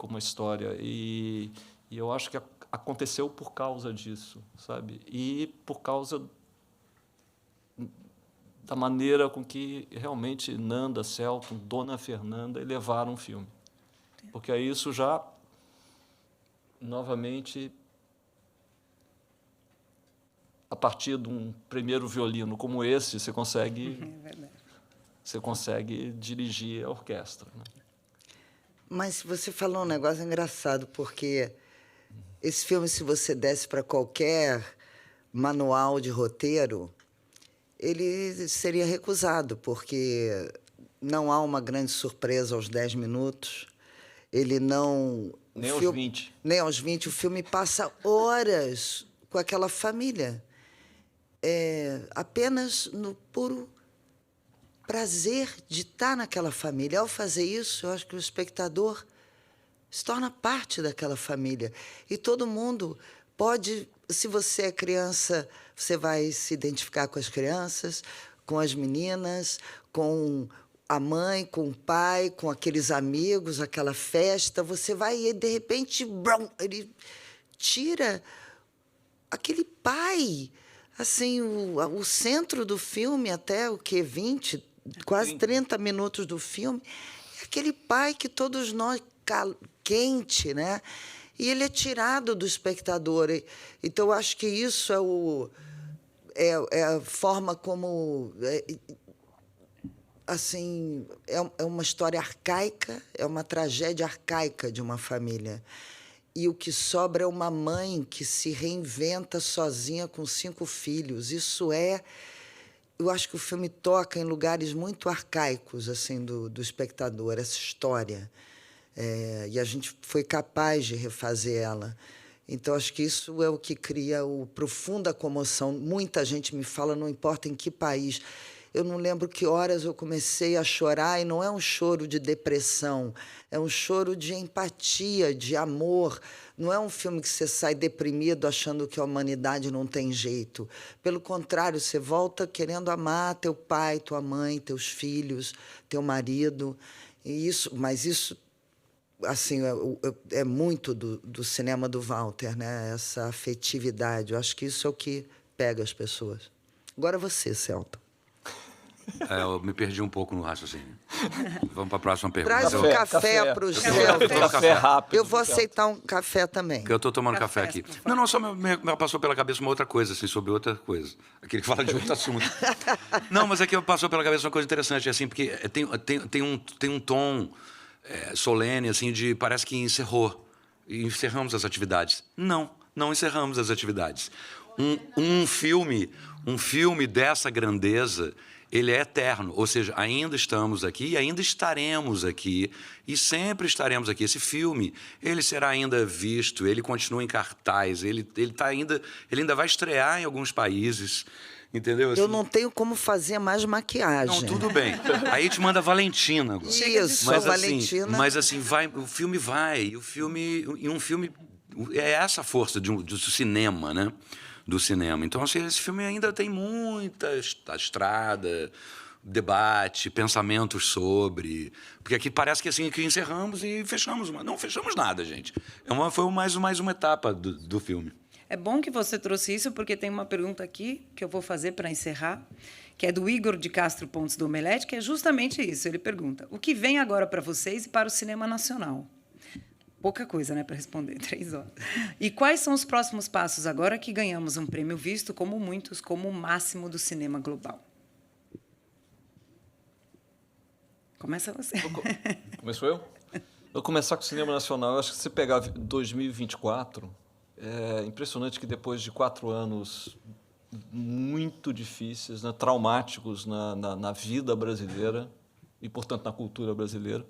uma história. E eu acho que aconteceu por causa disso, sabe? E por causa da maneira com que realmente Nanda, Celton, Dona Fernanda elevaram o filme. Porque aí isso já, novamente, a partir de um primeiro violino como esse, você consegue dirigir a orquestra, né? Mas você falou um negócio engraçado, porque esse filme, se você desse para qualquer manual de roteiro, ele seria recusado, porque não há uma grande surpresa aos 10 minutos. Ele não... Nem aos 20. Nem aos 20. O filme passa horas com aquela família. Apenas no puro prazer de estar naquela família. Ao fazer isso, eu acho que o espectador se torna parte daquela família. E todo mundo pode... Se você é criança, você vai se identificar com as crianças, com as meninas, com a mãe, com o pai, com aqueles amigos, aquela festa. Você vai e, de repente, brum, ele tira aquele pai. Assim, o centro do filme, até o quê? 20, quase 30 minutos do filme, é aquele pai que todos nós... quente, né? e ele é tirado do espectador. Então, eu acho que isso é a forma como... assim, é uma história arcaica, é uma tragédia arcaica de uma família. E o que sobra é uma mãe que se reinventa sozinha com 5 filhos. Isso é... Eu acho que o filme toca em lugares muito arcaicos assim do espectador, essa história. E a gente foi capaz de refazer ela. Então, acho que isso é o que cria profunda comoção. Muita gente me fala, não importa em que país. Eu não lembro que horas eu comecei a chorar, e não é um choro de depressão, é um choro de empatia, de amor. Não é um filme que você sai deprimido achando que a humanidade não tem jeito. Pelo contrário, você volta querendo amar teu pai, tua mãe, teus filhos, teu marido. Mas isso assim, é muito do cinema do Walter, né? Essa afetividade. Eu acho que isso é o que pega as pessoas. Agora você, Celton. Eu me perdi um pouco no raciocínio. Vamos para a próxima pergunta. Traz um café para o Celton. Café rápido. Eu vou aceitar um café também. Porque eu estou tomando café aqui. Não, só me passou pela cabeça uma outra coisa, assim, sobre outra coisa. Aquele que fala de outro assunto. Não, mas aqui passou pela cabeça uma coisa interessante, assim, porque tem um tom solene, assim, de parece que encerrou. E encerramos as atividades. Não encerramos as atividades. Um filme dessa grandeza, ele é eterno, ou seja, ainda estamos aqui e ainda estaremos aqui e sempre estaremos aqui. Esse filme, ele será ainda visto, ele continua em cartaz, ele ainda vai estrear em alguns países, entendeu? Assim, eu não tenho como fazer mais maquiagem. não, tudo bem. Aí te manda a Valentina agora. Isso, mas, Valentina. Mas assim, o filme vai, e um filme é essa força do cinema, né? Do cinema. Então, assim, esse filme ainda tem muita estrada, debate, pensamentos sobre... Porque aqui parece que assim que encerramos e fechamos. Não fechamos nada, gente. Foi mais uma etapa do filme. É bom que você trouxe isso, porque tem uma pergunta aqui que eu vou fazer para encerrar, que é do Igor de Castro Pontes do Omelete, que é justamente isso. Ele pergunta: o que vem agora para vocês e para o cinema nacional? Pouca coisa, né, para responder, 3 horas. E quais são os próximos passos agora que ganhamos um prêmio visto, como muitos, como o máximo do cinema global? Começa você. Começou eu? Vou começar com o cinema nacional. Eu acho que se pegar 2024, é impressionante que depois de 4 anos muito difíceis, né, traumáticos na vida brasileira e, portanto, na cultura brasileira,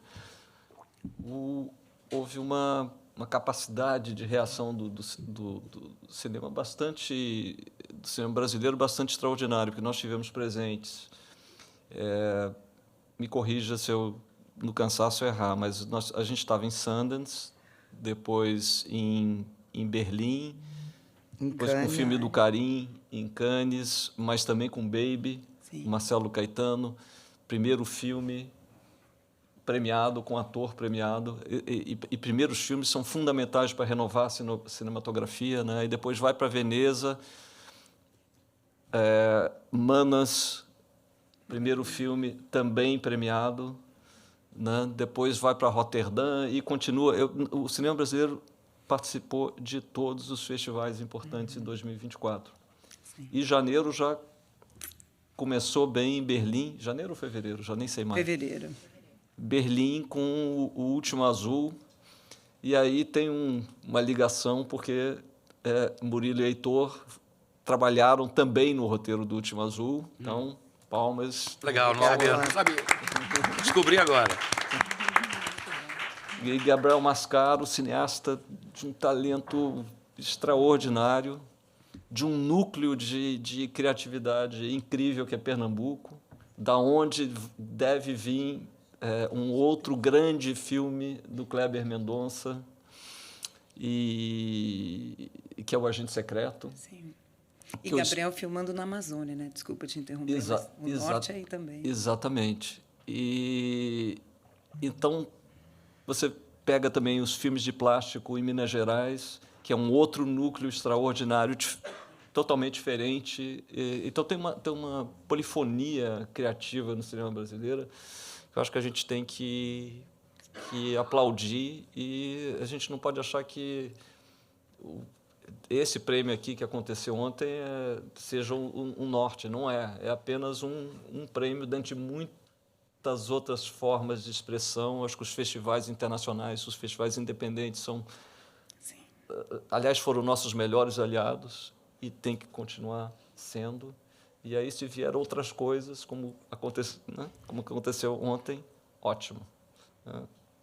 houve uma capacidade de reação do cinema do cinema brasileiro bastante extraordinário, porque nós tivemos presentes. Me corrija se eu, no cansaço, errar, mas a gente estava em Sundance, depois em Berlim, depois com o filme do Karim, em Cannes, mas também com Baby, Marcelo Caetano, primeiro filme premiado, com ator premiado, e primeiros filmes são fundamentais para renovar a cinematografia, né? E depois vai para Veneza, Manas, primeiro filme também premiado, né? Depois vai para Roterdã e continua. O cinema brasileiro participou de todos os festivais importantes em 2024. Sim. E janeiro já começou bem em Berlim, janeiro ou fevereiro, já nem sei mais. Fevereiro. Berlim com o Último Azul, e aí tem uma ligação, porque Murilo e Heitor trabalharam também no roteiro do Último Azul, então, palmas. Legal, não sabia. Descobri agora. E Gabriel Mascaro, cineasta de um talento extraordinário, de um núcleo de criatividade incrível que é Pernambuco, da onde deve vir um outro grande filme do Kleber Mendonça, que é O Agente Secreto. Sim. E Gabriel filmando na Amazônia, né? Desculpa te interromper, mas o norte aí também. Exatamente. Então, você pega também os filmes de plástico em Minas Gerais, que é um outro núcleo extraordinário, totalmente diferente. Então, tem uma polifonia criativa no cinema brasileiro. Eu acho que a gente tem que que aplaudir, e a gente não pode achar que esse prêmio aqui que aconteceu ontem seja um norte. Não é. É apenas um prêmio dentre muitas outras formas de expressão. Acho que os festivais internacionais, os festivais independentes são... Sim. Aliás, foram nossos melhores aliados e tem que continuar sendo. E aí, se vier outras coisas, como aconteceu ontem, ótimo.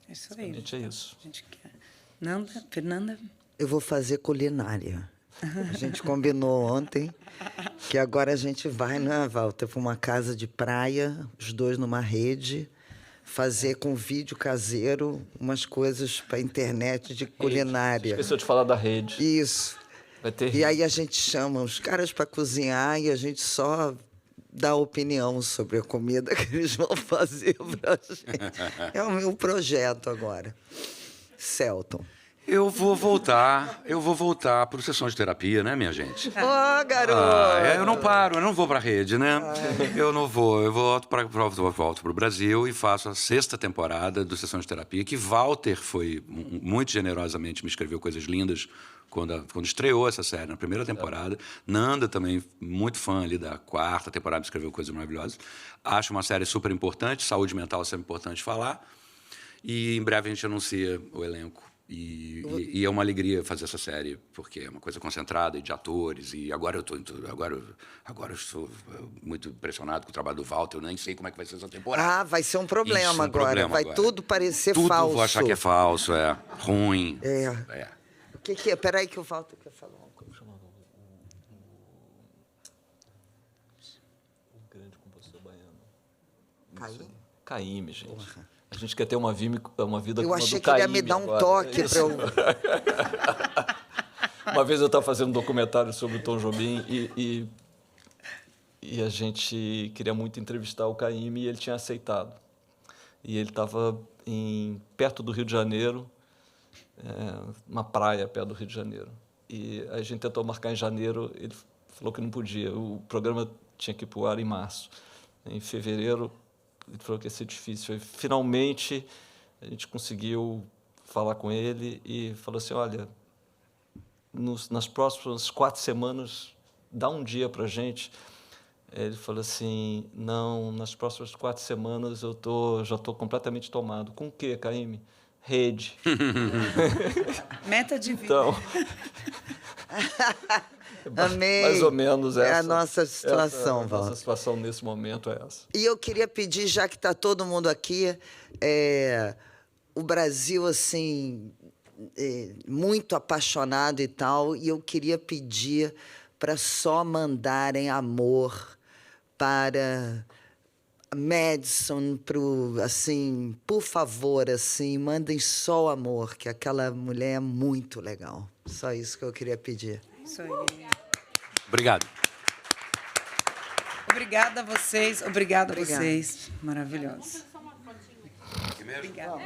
Isso aí. Basicamente é isso. A gente quer. Nanda, Fernanda? Eu vou fazer culinária. A gente combinou ontem que agora a gente vai, né, Walter, para uma casa de praia, os dois numa rede, fazer com vídeo caseiro umas coisas para a internet de culinária. Esqueceu de falar da rede. Isso. Vai ter E aí a gente chama os caras para cozinhar e a gente só dá opinião sobre a comida que eles vão fazer pra gente. É o meu projeto agora. Celton. Eu vou voltar para sessão de terapia, né, minha gente? Ó, garoto! Eu não paro, eu não vou para a rede, né? Eu não vou, eu volto para o Brasil e faço a 6ª temporada do Sessão de Terapia, que Walter foi muito generosamente me escreveu coisas lindas quando estreou essa série, na primeira temporada. Nanda também, muito fã ali da 4ª temporada, me escreveu coisas maravilhosas. Acho uma série super importante, saúde mental é sempre importante falar. E em breve a gente anuncia o elenco. E é uma alegria fazer essa série, porque é uma coisa concentrada e de atores. E agora eu estou muito impressionado com o trabalho do Walter. Eu nem sei como é que vai ser essa temporada. Ah, vai ser um problema Isso, um agora. problema Vai agora. tudo parecer Tudo falso. vou achar que é falso, ruim. É. O que é? Peraí que o Walter quer falar uma coisa. Um grande compositor baiano. Caim? Caíme, gente. A gente quer ter uma vida como a do Caíme. Eu achei que ele ia me dar um toque para eu... Uma vez eu estava fazendo um documentário sobre o Tom Jobim e a gente queria muito entrevistar o Caíme e ele tinha aceitado. E ele estava perto do Rio de Janeiro, uma praia perto do Rio de Janeiro. E a gente tentou marcar em janeiro, ele falou que não podia. O programa tinha que ir para o ar em março. Em fevereiro, ele falou que ia ser difícil. E, finalmente, a gente conseguiu falar com ele e falou assim, olha, nas próximas 4 semanas, dá um dia para a gente. Ele falou assim, não, nas próximas 4 semanas eu já estou completamente tomado. Com o quê, Caíme? Rede. Meta de vida. Então, Amei. mais ou menos essa. É a nossa situação, A Walter. nossa situação nesse momento é essa. E eu queria pedir, já que está todo mundo aqui, o Brasil, assim, muito apaixonado e tal, e eu queria pedir para só mandarem amor para Madison, assim, por favor, assim, mandem só o amor, que aquela mulher é muito legal. Só isso que eu queria pedir. Isso aí. Obrigado. Obrigada a vocês. Obrigada a vocês. Maravilhosos. Obrigado.